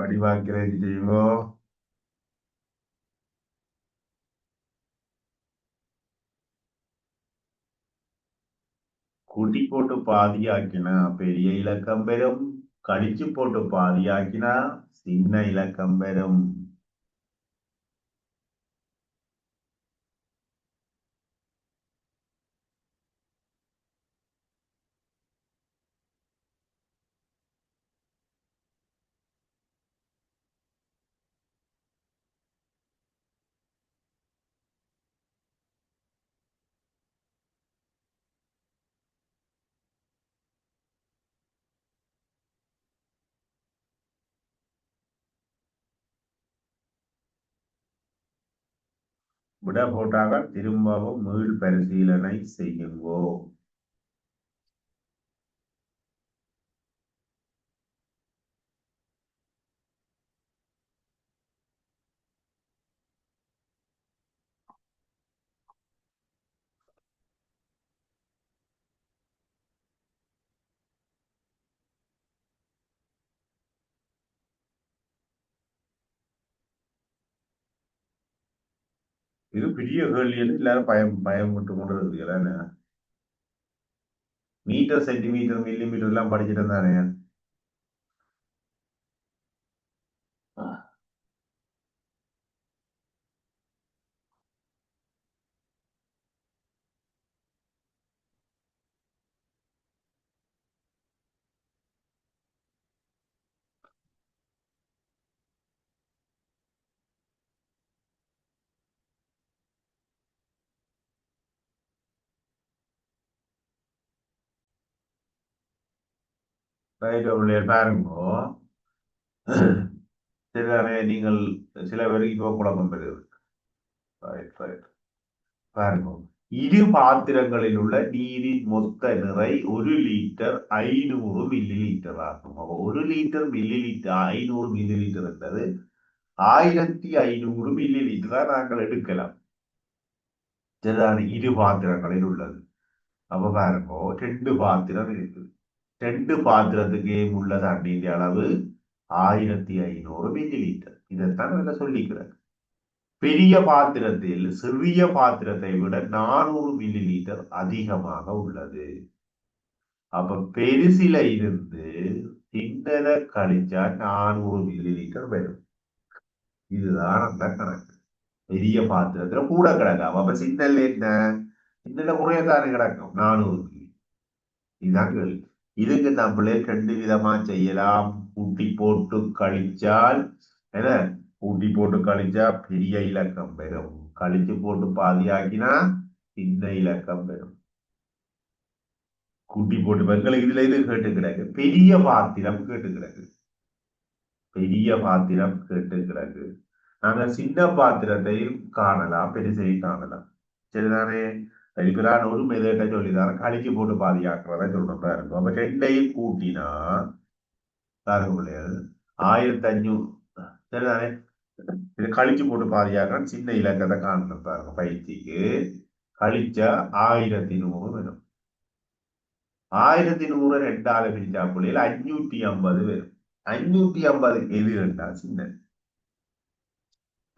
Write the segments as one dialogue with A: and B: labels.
A: வடிவாக்கிறேன் செய்வோம். கூட்டி போட்டு பாதியாக்கினா பெரிய இலக்கம் பெறும். கழிச்சு போட்டு பாதியாக்கினா சின்ன இலக்கம் பெறும். விட போட்டாக திரும்பவும் மீள் பரிசீலனை செய்யுங்கோ. இது பெரிய கேள்வி எல்லாரும் பயம் பயம் விட்டு கொண்டு இருக்குல்ல. மீட்டர் சென்டிமீட்டர் மில்லிமீட்டர் எல்லாம் படிச்சுட்டு இருந்தானே. பாருங்கோ. சரிதானே, நீங்கள் சில பேருக்கு இப்போ குழப்பம் பெறுது. பாருங்க, இரு பாத்திரங்களில் உள்ள நீரின் மொத்த நிறை 1 லிட்டர் 500 மில்லி லிட்டர் ஆகும். 1 லிட்டர் 500 மில்லி லிட்டர் என்பது 1500 மில்லி லிட்டரா நாங்கள் எடுக்கலாம். சரிதானே, இரு பாத்திரங்களில் உள்ளது. அப்ப பாருங்க, 2 பாத்திரம் இருக்கு. 2 பாத்திரத்துக்கு உள்ள தண்ணீர் அளவு 1500 மில்லி லிட்டர். இதைத்தான் இதுல சொல்லிக்கிறேன். பெரிய பாத்திரத்தில் சிறிய பாத்திரத்தை விட 400 மில்லி லிட்டர் அதிகமாக உள்ளது. அப்ப பெருசில இருந்து சின்னதை கழிச்சா 400 மில்லி லிட்டர் வரும். இதுதான் அந்த கணக்கு. பெரிய பாத்திரத்துல கூட கிடக்கும். அப்ப சின்னல என்ன, சின்னல குறையத்தானே கிடக்கும் 400 மில்லி. இதுதான் கேள்வி. இதுக்கு நம்மளே 2 விதமா செய்யலாம். கூட்டி போட்டு கழிச்சால் என்ன, கூட்டி போட்டு கழிச்சா பெரிய இலக்கம் பெறும். கழிச்சு போட்டு பாதியாக்கினா சின்ன இலக்கம் பெறும். கூட்டி போட்டு எங்களுக்கு இதுல இது கேட்டு கிடக்கு. பெரிய பாத்திரம் கேட்டு கிடக்கு. பெரிய பாத்திரம் கேட்டு கிடக்கு. நாங்க சின்ன பாத்திரத்தையும் காணலாம், பெருசையும் காணலாம். சரிதானே, இப்ப நான் ஒரு மெதட்ட சொல்லிதான் கழிச்சு போட்டு பாதியாக்குறத சொல்றேன். பாருங்க, அப்ப 2ஐயும் கூட்டினா பாருங்க 1500. சரிதானே, இது கழிச்சு போட்டு பாதியாக்க சின்ன இலக்கத்தை காணணும். பாருங்க, பயிற்சிக்கு கழிச்சா 1100 வரும். 1100 2ஆல பிரிச்சா புள்ளியில் 550 வரும். 550 எது என்றால் சின்ன.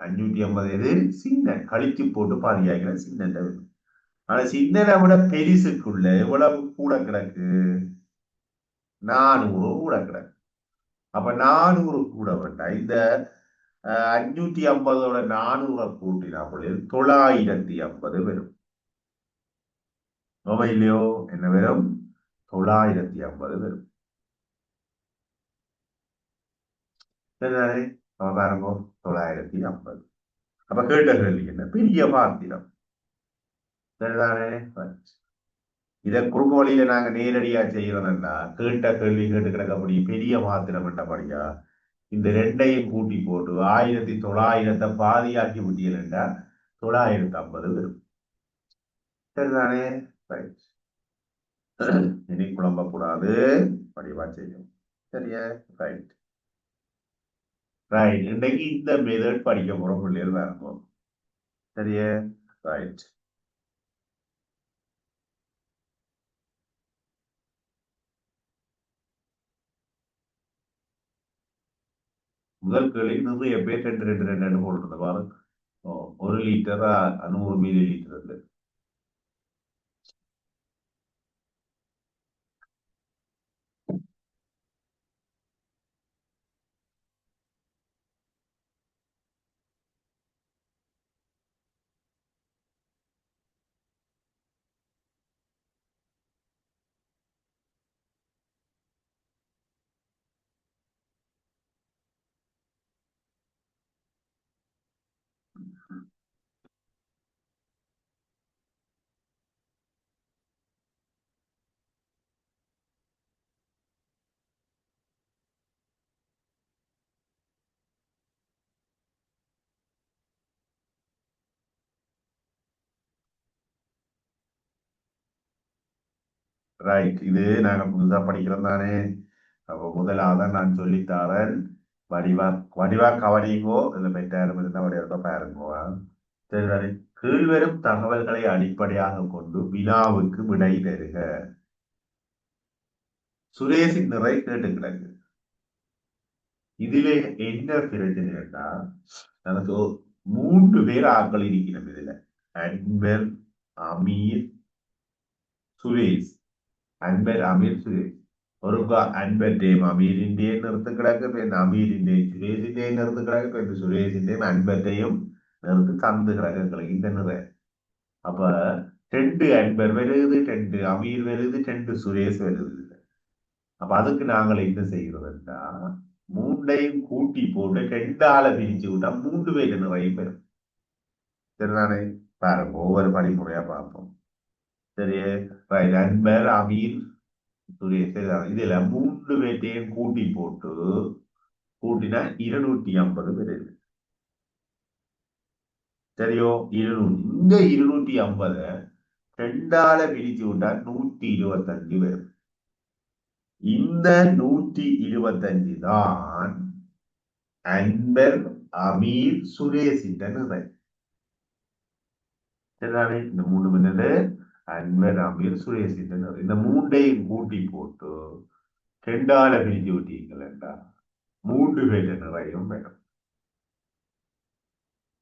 A: 550 எது சின்ன. கழிச்சு போட்டு பாதியாக்கிற சின்ன வரும். ஆனா சின்னதை விட பெரிசுக்குள்ள எவ்வளவு கூட கிடக்கு, 400 கூட கிடக்கு. அப்ப 400 கூட வேண்டாம். இந்த 550ஓட 400 கூட்டினா பொழுது 950 வரும். இல்லையோ, என்ன வரும், 950 வரும். சரிதானே, பாருங்க 950. அப்ப கேட்ட கேள்வி என்ன, பெரிய பாத்திரம். சரிதானே, இதை குறுக்கு வழியில நாங்க நேரடியா செய்யறோம்னா கேட்ட கேள்வி கேட்டு கிடக்கபடி பெரிய பாத்திரம் என்றபடியா இந்த 2ஐயும் கூட்டி போட்டு 1900 பாதியாக்கி விட்டீங்கன்னா 950 வரும். சரிதானே, இனி குழம்பக்கூடாது, படிவா செய்யும். சரியா, ரைட் ரைட். இன்னைக்கு இந்த மெத்தட் படிக்க போற பிள்ளைகள் வேணும். சரியா, ரைட். முதல் கேள்வி நிறைய பேர் ரெண்டு ரெண்டு ரெண்டு போட்டு பாருங்க. 1 லிட்டர் 100 மில்லி லிட்டர். ரைட், இது நாங்க புதுசா படிக்கிறோம் தானே. அப்போ முதலாவது நான் சொல்லித்தாரேன். வடிவா வடிவா கவனிங்கோ, இதுல மெட்டாயிரம் இருந்தா வடிவா பாருங்கோ. சரி, கீழ்வரும் தகவல்களை அடிப்படையாக கொண்டு வினாவுக்கு விடை தருக. சுரேஷின் நிறை கேட்டு கிடக்கு. இதுல என்ன பிரச்சனைன்னா, எனக்கு 3 பேர் ஆட்கள் இருக்கிறோம் இதுல. அன்பர், அமீர், சுரேஷ். அன்பர், அமீர், സുരേഷ്. ഒരു അൻപന്റെയും അമീരിന്റെയും നിർത്ത് കിടക്ക്, പിന്നെ അമീരിന്റെയും സുരേഷിന്റെയും നിർത്ത് കിടക്ക്, പിന്നെ സുരേഷിന്റെയും അൻപന്റെയും നിർത്ത് തந்து கிடக்குகளை இந்த நிறை. அப்ப 2 அன்பர் வருது, 2 அமீர் வருது, 2 சுரேஷ் வருது. அப்ப அதுக்கு நாங்கள் என்ன செய்கிறோம்னா, 3ஐயும் கூட்டி போட்டு 2ஆல பிரிச்சு விட்டா 3 பேர் நிறைய பெறும். சரிதானே? பாருங்க, ஒவ்வொரு படிமுறையா பார்ப்போம். சரி, அன்பர், அமீர், சுரேஷ். இதுல 3 பேர்த்தையும் கூட்டி போட்டு கூட்டினா 250 வருது. சரியோ? 200. இந்த 250 2ஆல பிரிச்சு விட்டா 125 வரும். இந்த 125 தான் அன்பர், அமீர், சுரேஷின் நிறை. சரிதானே? இந்த 3 பின்னது அன்பர், அமீர், சுரேஷின் நிறை. இந்த 3ஐயும் கூட்டி போட்டு 2ஆல பிரிச்சு விட்டீங்களா 3 பேர் நிறையும் வேணும்.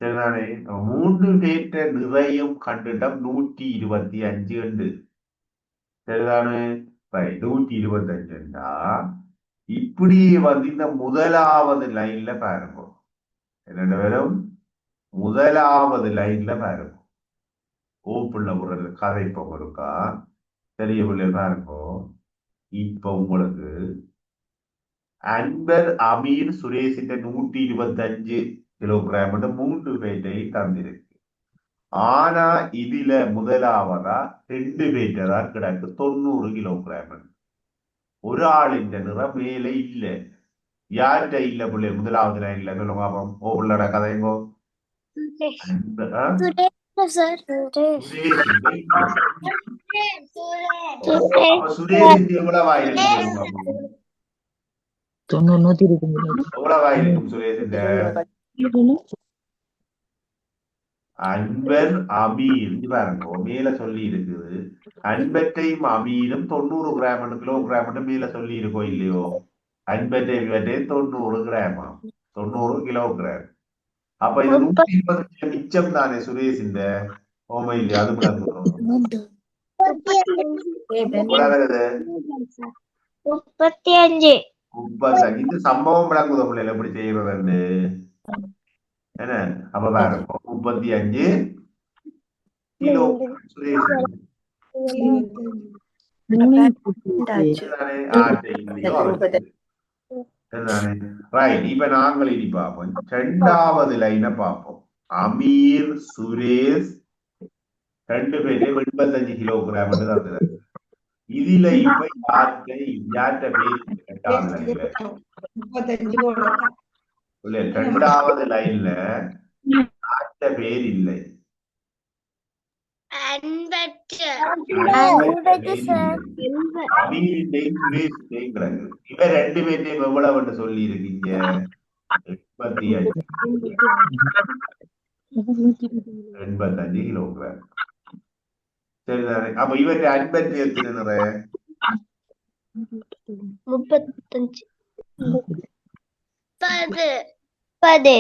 A: சரிதானே? 3 பேர் நிறையும் கண்டுட்டோம் 125 ഉണ്ട്. சரிதானே? 125 இப்படி இந்த முதலாவது லைன்ல பாருங்க. என்ன வரும்? முதலாவது லைன்ல பாருங்க. ஓப்புள்ள ஒரு கதை இப்ப இருக்கா தெரிய பாருங்க. இப்ப உங்களுக்கு அன்பர், அமீர், சுரேஷின் 125 கிலோகிராம் 3 பேரை தந்திருக்கு. ஆனா இதுல முதலாவதா 2 பேர் தான் கிடக்கு 90 கிலோகிராம். ஒரு ஆளின் நிறம் மேல இல்ல. யார்கிட்ட இல்ல பிள்ளை? முதலாவது லைன்ல சொல்லுங்க பாப்போம். ஓ உள்ளட கதைங்கோ. சுரேஷ் எவ்வளவு ஆயிருக்கு? எவ்வளவு ஆயிருக்கும் சுரேஷ்? அன்பர், அமீர் பாருங்க மேல சொல்லி இருக்குது. அன்பற்றையும் அமீரும் 90 கிராம் கிலோகிராம் மேல சொல்லி இருக்கோ இல்லையோ? அன்பற்றை 90 கிராமா, 90 கிலோகிராம். அப்ப இது 125 மிச்சம் தானே சுரேஷ் இந்த ஓமை இல்லையா? அது வருது.
B: 35.
A: இந்த சம்பவம் விளங்குத பிள்ளைல எப்படி செய்யறது என்ன? அப்ப பாருங்க 35 கிலோ சுரேஷ். இப்ப நாங்கள் இனி பார்ப்போம். 2வது லைனை பார்ப்போம். அமீர், சுரேஷ் 2 பேரையும் 85 கிலோகிராம் தந்துறாரு. இதுல இப்ப யார்கிட்ட பேர் 2வது லைன்ல? 2வது லைன்ல யார்கிட்ட பேர் இல்லை? இப்ப 2 பேர்த்தையும் எவ்வளவு சொல்லி இருக்கீங்க? 85 கிலோகிராம். சரிதானே? அப்ப இவற்றை அன்பற்றி எத்தனை நிறை?
B: 35. முப்பது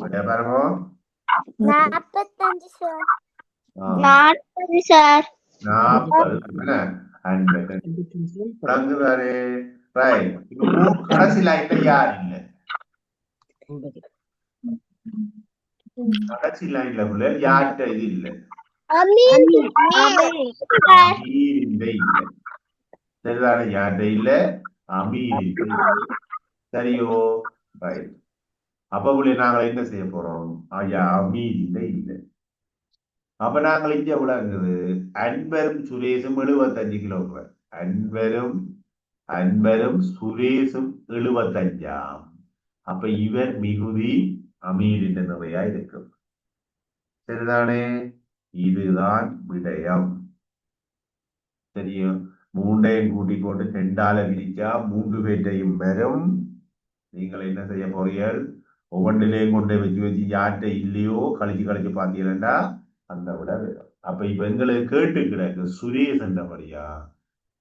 A: விட பாருங்க.
B: 45 சார்.
A: ஆ,
B: 40 சார்.
A: 40 என்ன? 50 விளங்குதாரு. ரைட். இப்போ கடைசி லைன்ல யார் இல்ல? கடைசி லைன்ல உள்ள யார்கிட்ட இது இல்ல?
B: அமீர் சார்.
A: அமீரிന്റെ இல்ல. சரிதானே? யார்கிட்ட இல்ல? அமீரிന്റെ இல்ல. சரியோ? ரைட். அப்ப புள்ளி நாங்கள் என்ன செய்ய போறோம்? ஐயா அமீரிന്റെ இல்ல. அப்ப நாங்கள் இங்க விளங்குது அன்பரும் சுரேஷும் 75 கிலோகிராம். அன்பரும் அன்பரும் சுரேஷும் 75ஆம். அப்ப இவர் மிகுதி அமீரின் நிறையா இருக்கும். சரிதானே? இதுதான் விடயம். தெரியும். மூண்டையும் கூட்டிக் கொண்டு 2ஆல பிரிச்சா 3 பேற்றையும் வரும். நீங்கள் என்ன செய்ய போறீர்கள்? ஒவ்வொன்றிலையும் கொண்டு வச்சு வச்சு யார்கிட்ட இல்லையோ கழிச்சு கழிச்சு பார்த்தீங்கன்னா அந்த விட வரும். அப்ப இப்ப எங்களுக்கு கேட்டு கிடக்கு சுரேஷ் என்றபடியா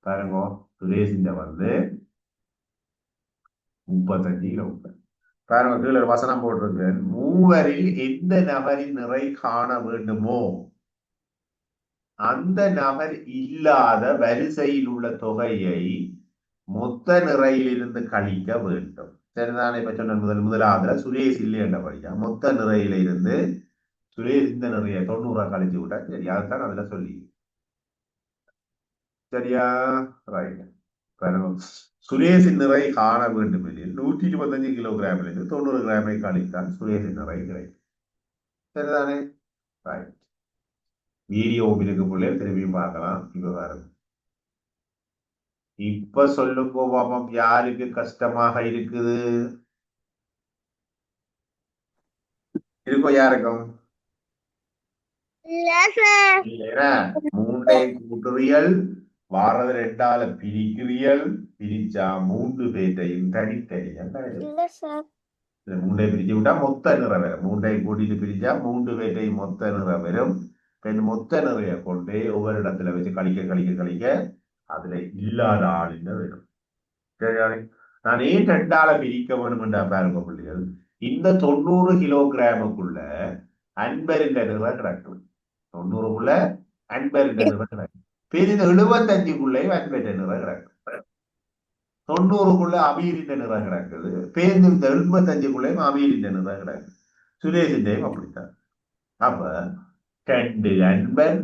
A: பாருங்க. சுரேஷ் வந்து 35 கிலோமீட்டர். பாருங்க கீழே ஒரு வசனம் போட்டிருக்கு. மூவரில் எந்த நபரின் நிறை காண வேண்டுமோ அந்த நபர் இல்லாத வரிசையில் உள்ள தொகையை மொத்த நிறையிலிருந்து கழிக்க வேண்டும். சரிதானே? இப்ப சொன்ன முதலாவதுல சுரேஷ் இல்லை என்றபடியா மொத்த நிறையில இருந்து சுரேஷ் இந்த நிறைய 90 கழிச்சு விட்டா சரி. அதுதான் அதுல சொல்லி சரியா? ரைட். சுரேஷின் நிறை காண வேண்டும் எனில் 125 கிலோகிராமிலிருந்து 90 கிராமை கழித்தால் சுரேஷின் நிறை கிடைக்கும். சரிதானே? ரைட். வீடியோ இருக்கு போல திரும்பியும் பார்க்கலாம். இப்ப பாருங்க. இப்ப சொல்லுங்க பாப்போம், யாருக்கு கஷ்டமாக இருக்குது? இருக்கும் யாருக்கும்?
B: இல்ல சார்.
A: இல்லையா? மூண்டையும் கூட்டுறியல் வாரது 2ஆல பிரிக்கிறீர்கள். பிரிச்சா 3 பேற்றையும் தனித்தனியா
B: இல்ல சார்.
A: மூண்டை பிரிச்சு விட்டா மொத்த நிறை வரும். மூண்டை கூட்டிட்டு பிரிச்சா 3 பேற்றையும் மொத்த நிறை வரும். இந்த மொத்த நிறைய கொண்டு ஒவ்வொரு இடத்துல வச்சு கழிக்க கழிக்க கழிக்க அதுல இல்லாத ஆளுங்க வரும். சரியா? நான் ஏன் 2ஆல பிரிக்க வேணும்ன்றா பாருங்க பிள்ளைகள். இந்த 90 கிலோகிராமுக்குள்ள அன்பரின் நிறை கிடக்கும். 90க்குள்ள அன்பரின் நிறை கிடக்கும். பிரிந்த 75க்குள்ளேயும் அன்பரின் நிறை கிடக்கும். 90க்குள்ள அமீரின் நிறை கிடக்குது. பேருந்து இந்த 75க்குள்ளேயும் அமீரின் நிறை கிடக்குது. சுரேஷின்டையும் அப்படித்தான். அப்ப 2 அன்பர்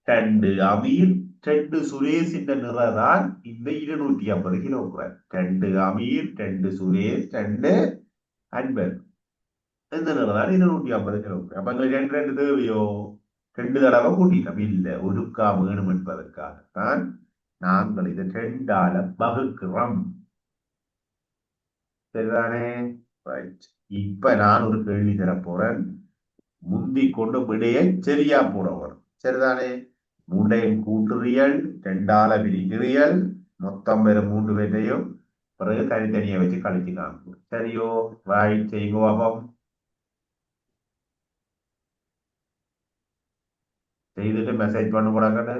A: 2 அமீர் 2 சுரேஷின் நிறை தான் இந்த 250 கிலோகிராம். 2 அமீர் 2 சுரேஷ் 2 அன்பர் இந்த நிறை தான் 250 கிலோகிராம். அப்ப எங்களுக்கு 2 தேவையோ 2 தடவை கூட்டிட்டோம். இல்ல ஒருக்கா வேணும் என்பதற்காகத்தான் நாங்கள் இதை 2ஆல வகுக்கிறோம். சரிதானே? ரைட். இப்ப நான் ஒரு கேள்வி தரப்போறேன். முந்தி கொண்டு விடையை சரியா போட வரும். சரிதானே? மூண்டையும் கூட்டுறியல் 2ஆல பிரிக்கிறீர்கள். மொத்தம் வெறும் 3 பேரையும் பிறகு தனித்தனியை வச்சு கழிச்சு காமிக்கும். சரியோ? ரைட். செய்யுங்க பாப்போம். செய்துட்டு மெசேஜ் பண்ண போறாங்கன்னு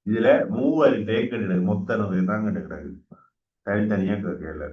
A: இதுல மூவர் கிடக்கு மொத்த நிறைய தான் கிடக்குறாங்க தனித்தனியா கேட்கல.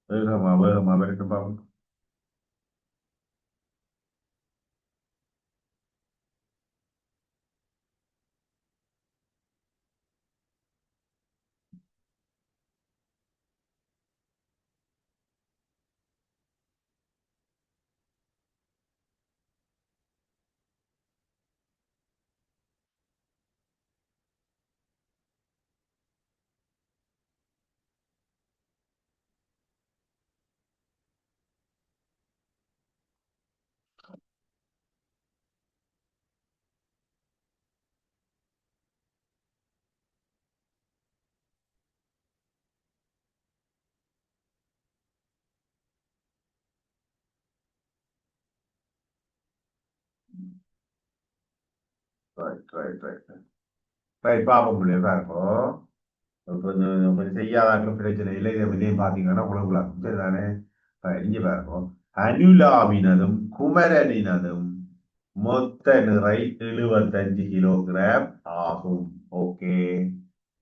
A: வேகமா வேகமா வரைக்கும் பார்ப்போம். ரைட் ரைட் ரைட் ரைட் பார்ப்போம் முடியாது இருக்கும். கொஞ்சம் கொஞ்சம் செய்யாதாக்கள் பிரச்சனை இல்லை. இதை வெளியே பார்த்தீங்கன்னா உலகுலாம் சரிதானே. இங்கே பாருங்க, அனுலாவினதும் குமரனினதும் மொத்த நிறை 75 கிலோகிராம் ஆகும். ஓகே,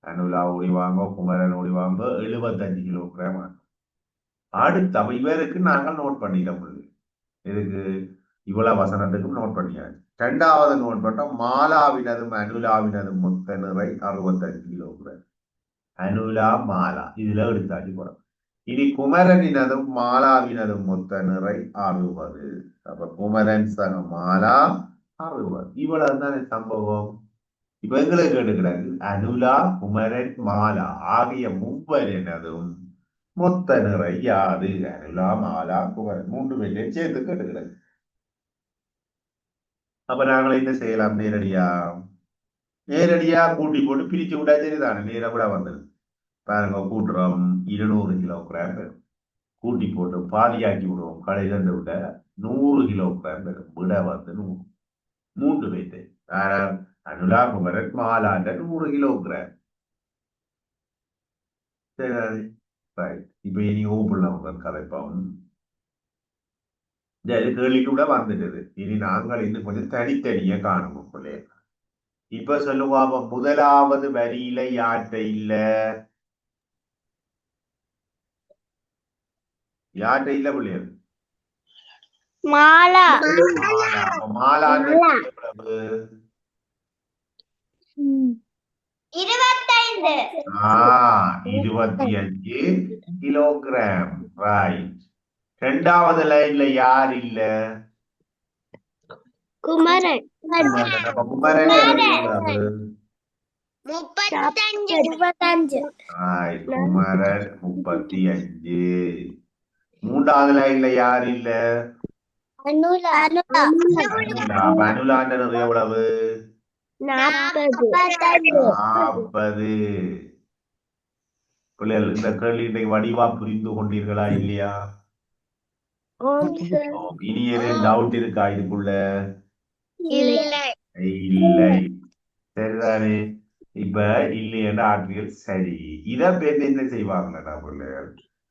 A: அனுலா ஒளிவாங்க, குமரன் ஒளிவாங்க, 75 கிலோகிராம் ஆகும். அடுத்த இவருக்கு நாங்கள் நோட் பண்ணிட முடியும். இதுக்கு இவ்வளவு வசனத்துக்கும் நோட் பண்ணியாச்சு. இரண்டாவது நோட் பண்ணா மாலாவினதும் அனுலாவினதும் மொத்த நிறை 65 கிலோகிராம். அனுலா மாலா இதுல எடுத்தாச்சு போறோம். இனி குமரனினதும் மாலாவினதும் மொத்த நிறை 60. அப்ப குமரன் சக மாலா 60. இவ்வளவு தானே சம்பவம். இப்ப எங்களுக்கு எடுக்கிறாங்க அனுலா குமரன் மாலா ஆகிய மூவரினதும் மொத்த நிறை யாது. அனுலா மாலா குமரன் மூன்று பேரையும் சேர்த்து கேட்டுக்கிறாங்க. அப்ப நாங்கள் என்ன செய்யலாம்? நேரடியா கூட்டி போட்டு பிரிச்சு விட்டா சரிதானே, நேரம் கூட வந்தது. பாருங்க, கூட்டுறோம் 200 கிலோகிராம் கூட்டி போட்டு பாதியாக்கி விடுவோம். கடையில விட 100 கிலோகிராம் வரும். விட வந்து 100. மூன்று பேட்டு அனுலா குமரன் மாலாண்ட 100 கிலோகிராம். சரி, ரைட். இப்ப இனி ஓப்புள்ள கதைப்போம். கேள்விக்கு கூட வந்துட்டது. இனி நாங்கள் இன்னும் கொஞ்சம் தனித்தனியா காணுவோம் பிள்ளைய. இப்ப சொல்லுவாங்க, முதலாவது வரியில யார்கிட்ட இல்ல? யார்கிட்ட இல்ல பிள்ளைகள்?
B: மாலா
A: மாலாண்ட எவ்வளவு?
B: 25.
A: 25 கிலோகிராம். ரைட். இரண்டாவது லைன்ல யார் இல்ல?
B: குமரன்.
A: குமரன் எவ்வளவு?
B: 35.
A: குமரன் 35. மூன்றாவது லைன்ல யார் இல்ல?
B: அனுலா.
A: அனுலாண்ட எவ்வளவு? 40. பிள்ளைகள், இந்த கேள்வி வடிவா புரிந்து கொண்டீர்களா இல்லையா? இனி ஏதேனும் டவுட் இருக்கா இதுக்குள்ள? இல்லை. சரிதானே. இப்ப இல்லையென்ற ஆட்கள் சரி. இத பேர் என்ன செய்வாங்கன்னா பிள்ளைகள்,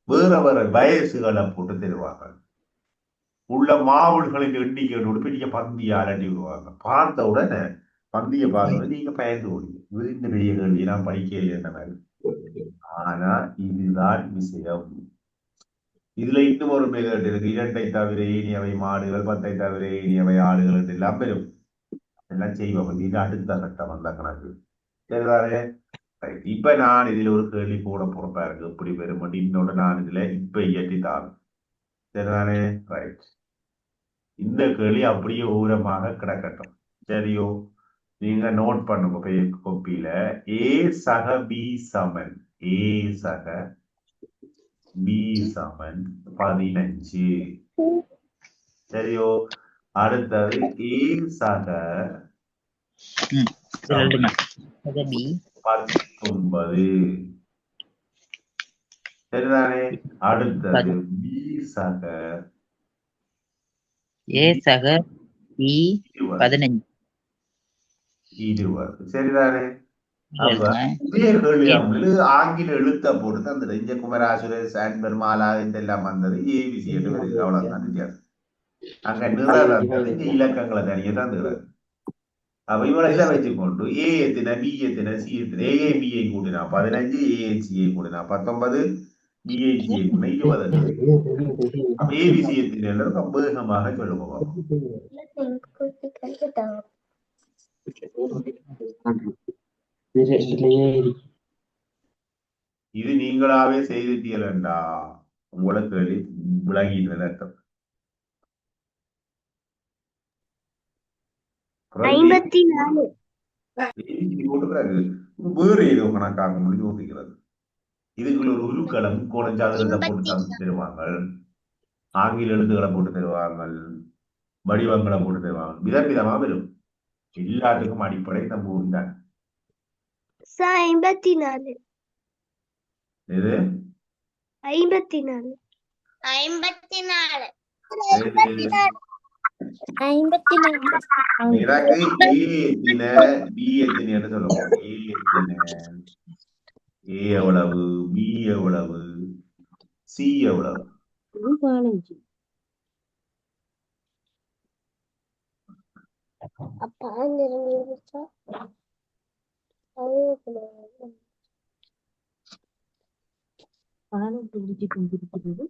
A: வேற வேற வயசுகளை போட்டு தருவாங்க. உள்ள மாவுள்களின் எண்ணிக்கையோடு பெரிய பந்தியை அலட்டி விடுவாங்க. பார்த்த உடனே பந்திய பார்த்த உடனே நீங்க பயந்து ஓடுங்க. இந்த பெரிய கேள்வி நான் படிக்கல என்ன மாதிரி. ஆனா இதுதான் விஷயம். இதுல இன்னும் ஒரு மெதட் இருக்கு. 2ஐ தவிர ஏனியவை மாடுகள், 10ஐ தவிர ஏனியவை ஆடுகள் எல்லாம் பெரும் எல்லாம் செய்வோம். இது அடுத்த கட்டம் அந்த கணக்கு. சரிதானே. ரைட். இப்ப நான் இதுல ஒரு கேள்வி போட போறேன் பாருங்க, எப்படி வரும் இன்னொன்று நான் இதுல இப்ப இயற்றி தான். சரிதானே? ரைட். இந்த கேள்வி அப்படியே ஊரமாக கிடக்கட்டும். சரியோ? நீங்க நோட் பண்ணுங்க கோப்பியில. ஏ சக பி சமன் ஏ சக பி சமன் 15. சரியோ? அடுத்தது ஏ சக
C: சொல்லுங்க. பி
A: 19. சரிதானே? அடுத்தது பி சக
C: ஏ சக பி 15.
A: 20. சரிதானே? அப்ப
C: சொல்லுங்க.
A: இதே கேள்வி ஆங்கில எழுத்த போட்டு தந்துடு. இங்க குமராசுரேஷ் அன்பர் மாலா இதெல்லாம் வந்தது ஏபிசி என்று வருது. அவ்வளவுதான் வித்தியாசம். அங்க நிற தந்தது, இங்க இலக்கங்களை தனியே தந்துடுறாரு. அப்ப இவளை இதை வச்சுக்கொண்டு ஏ எத்தின பி எத்தின சி எத்தின ஏஏ பிஐ கூட்டினா 15, ஏஏசிஐ கூட்டினா 19, பிஐசிஐ கூட்டினா 20. அப்ப ஏபிசி எத்தின வேகமாக சொல்லுங்க. இது நீங்களாவே செய்துட்டீங்களா? உங்களுக்கு விளங்கிட்டு அர்த்தம்.
B: 54.
A: வேறு ஏதோ கணக்காக முடிஞ்சு யோசிக்கிறது. இதுக்குள்ள ஒரு உருக்களம் கோணச்சாதுரத்தை போட்டு தருவாங்க, ஆங்கில எழுத்துக்களை போட்டு தருவாங்க, வடிவங்களை போட்டு தருவாங்க. விதவிதமா வரும். எல்லாத்துக்கும் அடிப்படை நம்ம ஊர் தான்.
B: 54.
A: இது
B: 54. 54. 54.
A: எனக்கு ஏ எத்தின பி எத்தினு சொல்லுவோம். ஏ எத்தின, ஏ எவ்வளவு, பி எவ்வளவு, சி எவ்வளவு?
B: 15. அப்பா நிறமிச்சா கொண்டிருக்கிறது.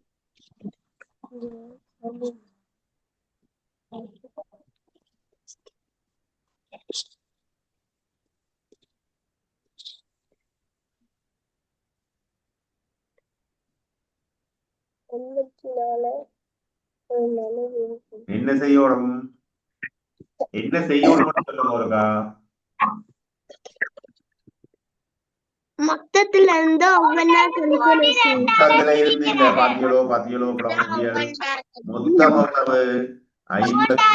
A: என்ன செய்யணும், என்ன செய்யணும் சொல்லுங்க.
B: மொத்தத்துல இருந்து ஒவ்வொன்னா
A: மொத்தத்துல இருந்து இல்ல, பாத்தியலோ பாத்தியலோ மொத்தம் எவ்வளவு? 54.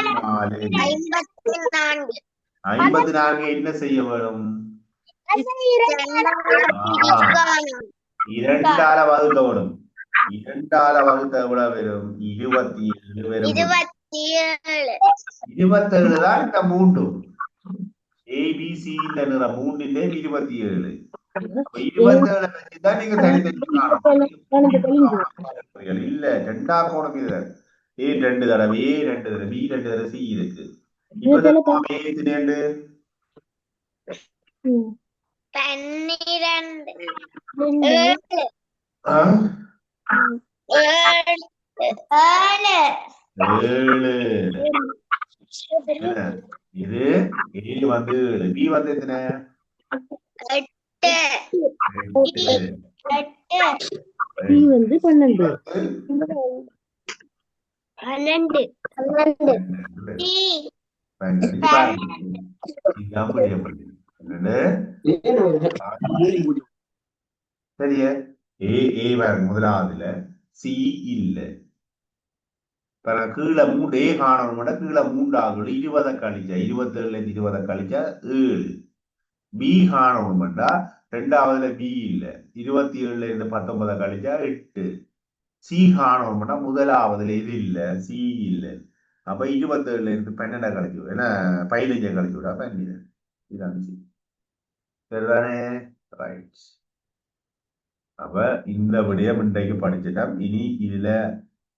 A: 54 என்ன செய்ய வேணும்? 2ஆல வகுக்கணும். 2ஆல வகுத்த எவ்வளவு வரும்? 27 வரும். 27 தான் இந்த மூன்று ஏபிசி இந்த நிறம் மூன்றிலே 27. 27 வச்சுதான் நீங்க தனித்தனி இல்ல. 2ஆம் கோணம் இது. ஏ 2 தடவை, ஏ 2 தடவை, பி 2 தடவை, சி இருக்கு. இப்ப ஏ 12. 7. இது ஏ வந்து பி வந்து எத்தனை? 8.
B: பி வந்து 12. 12.
A: சரியா? ஏ முதலாவதுல சி இல்ல. கீழே 3 ஏ காணணும். கீழே 3 20 கழிச்சா 27 20 கழிச்சா 7. பி காணணும். ரெண்டாவதுல பி இல்ல. 27 இருந்து 19 கழிச்சா 8. சி காணணும்னா முதலாவதுல இது இல்ல, சி இல்ல. அப்ப 27 இருந்து 12 கழிச்சு ஏன்னா 15 கழிச்சு விடா 12. இதான் சி. சரிதானே? ரைட். அப்ப இந்த விடயம் இன்றைக்கு படிச்சுட்டோம். இனி இதுல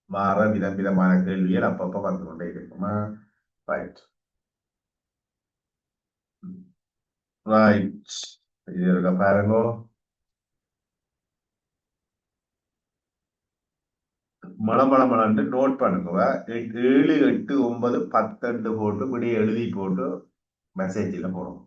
A: மாற விதமான கேள்விகள் அப்பப்ப வந்து கொண்டே இருக்குமா? Right right. இது இருக்க பாருங்க. மளமளமளன்னு நோட் பண்ணுங்க. 7 8 9 10 போட்டு இப்படியே எழுதி போட்டு மெசேஜில் போடும்.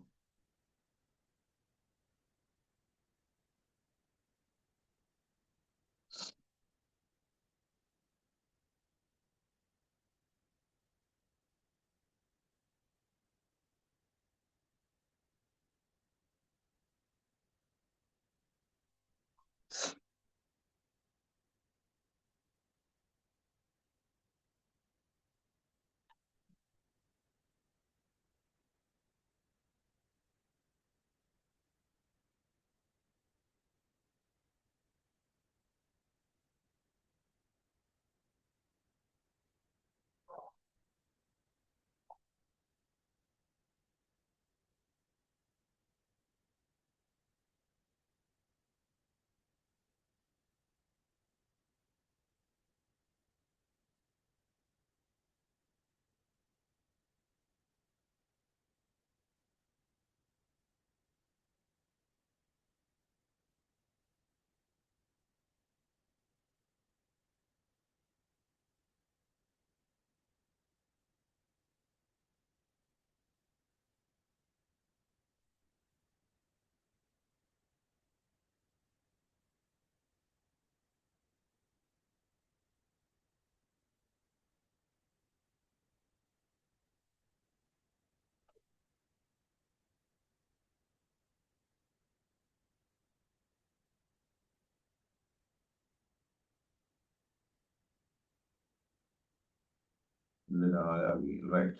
A: இது 4 ரைட்.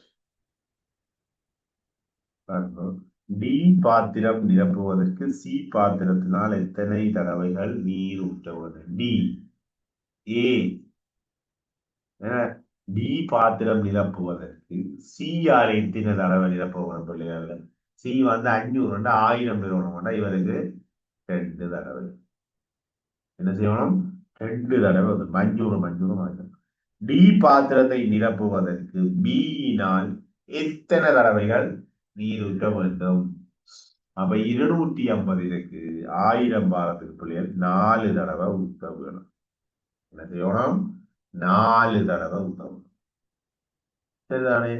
A: டி பாத்திரம் நிரப்புவதற்கு சி பாத்திரத்தினால் எத்தனை தடவைகள் நீர் ஊற்றவது? டி ஏ. டி பாத்திரம் நிரப்புவதற்கு சி யார் எத்தனை தடவை நிரப்புவது பிள்ளைகள்? சி வந்து 500 1000 பேர் வேணும்னா இவருக்கு 2 தடவை. என்ன செய்யணும்? 2 தடவை 500. டி பாத்திரத்தை நிரப்புவதற்கு பியினால் எத்தனை தடவைகள் நீர் ஊற்ற வேண்டும்? அப்ப 250 இருக்கு, 1000 பாரத்துக்கு பிள்ளைகள் 4 தடவை ஊற்ற வேணும். என்ன செய்யணும்? 4 தடவை ஊற்ற வேணும். சரிதானே?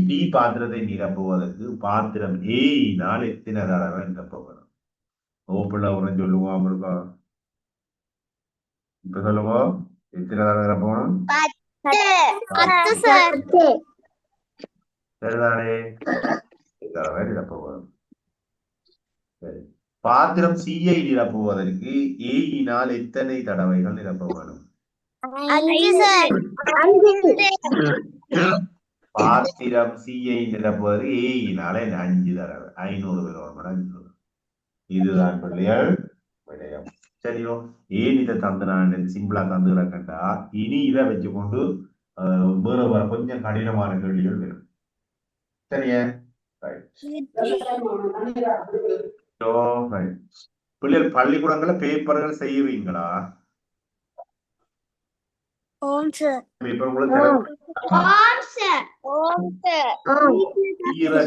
A: டி பாத்திரத்தை நிரப்புவதற்கு பாத்திரம் ஏயினால் எத்தனை தடவை நிரப்ப வேணும்? ஓப்புல உடனே சொல்லுவோம். அவங்களுக்கா இப்ப சொல்லுவோம், எத்தனை தடவை நிரப்பணும்? சரிதானே? தடவை நிரப்ப வேணும். சரி, பாத்திரம் சியை நிரப்புவதற்கு ஏயினால் எத்தனை தடவைகள் நிரப்ப வேணும்? பாத்திரம் சியை நிரப்புவதற்கு ஏயினால 5 தடவை. 500 பேர். இதுதான் பிள்ளைகள் விடயம். சரியோ? ஏன் இதை தந்து நான் சிம்பிளா தந்து கிடக்கண்டா, இனி இதை வச்சுக்கொண்டு வேற கொஞ்சம் கடினமான கேள்விகள் வரும். சரியா? பிள்ளைகள் பள்ளிக்கூடங்கள்ல பேப்பர்கள் செய்வீங்களா?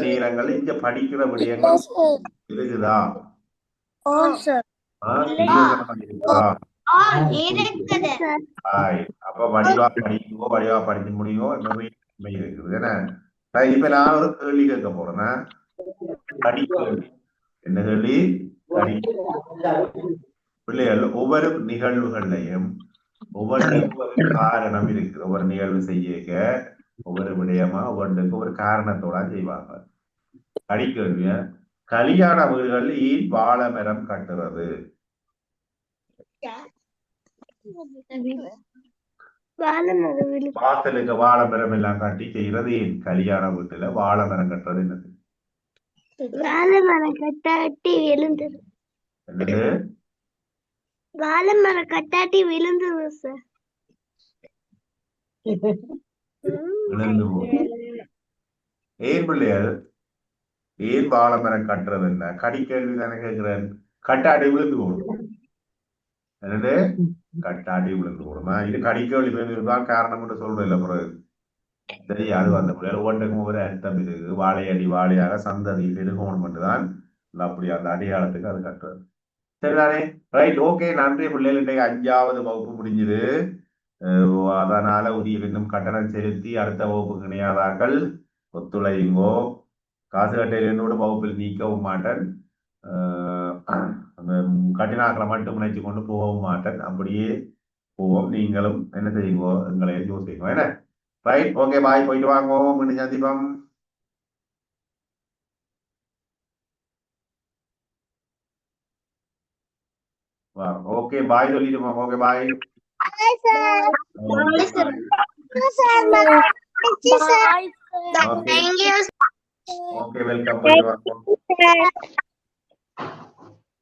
A: நேரங்கள் இங்க படிக்கிற விடயங்கள் இருக்குதா? அப்ப வடிவா படிக்க முடியும். இருக்குது. இப்ப நான் ஒரு கேள்வி கேட்க போறேன். என்ன கேள்வி? பிள்ளைகள் ஒவ்வொரு நிகழ்வுகள்லையும் ஒவ்வொரு காரணம் இருக்கு. ஒவ்வொரு நிகழ்வு செய்ய ஒவ்வொரு விடயமா ஒவ்வொன்றுக்கு ஒரு காரணத்தோட செய்வாங்க. அடிக்கேள்விய கல்யாண வீடுகள் ஏன் வாழை மரம் கட்டுறது? வாசலுக்கு வாழை மரம் எல்லாம் கட்டி செய்யறது ஏன்? கல்யாண வீட்டுல வாழை மரம் கட்டுறது என்னது?
B: வாழை மரம் கட்டாட்டி விழுந்தது.
A: என்னது?
B: வாழை மரம் கட்டாட்டி விழுந்தது சார்.
A: விழுந்து போகும். ஏன் பிள்ளைகள் ஏன் வாழை மரம் கட்டுறது? என்ன கடி கேள்வி தானே கேட்கிறேன். கட்டாட்டி விழுந்து போடும். என்னது? கட்டாட்டி விழுந்து போடுமா? இது கடிக்கேள்வி தான் காரணம் என்று சொல்றேன். இல்ல பிறகு சரி, அது வந்த பிள்ளைகள் ஒவ்வொன்றுக்கும் ஒவ்வொரு அர்த்தம் இருக்கு. வாழையடி வாழையாக சந்ததி பெருகோணம் மட்டும்தான் அப்படி அந்த அடையாளத்துக்கு அது கட்டுறது. சரிதானே? Right, okay. நன்றி பிள்ளைகள். இன்றைக்கு 5வது வகுப்பு முடிஞ்சது. அதனால உரிய இன்னும் கட்டணம் செலுத்தி அடுத்த வகுப்புக்கு இணையாதார்கள் ஒத்துழைங்கோ. காசு கட்டையில் என்னோட வகுப்பில் நீக்கவும் மாட்டேன். கட்டினாக்களை மட்டும் நினைச்சு கொண்டு போகவும் மாட்டேன். அப்படியே போவோம். நீங்களும் என்ன செய்யுங்கோ, எங்களை யோசிங்க. என்ன? Right, okay, bye. போயிட்டு வாங்கோ. மீண்டும் சந்திப்போம். ஓகே, பாய் சொல்லிட்டு போங்க. Okay, bye. Okay, welcome.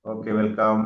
A: Okay, welcome.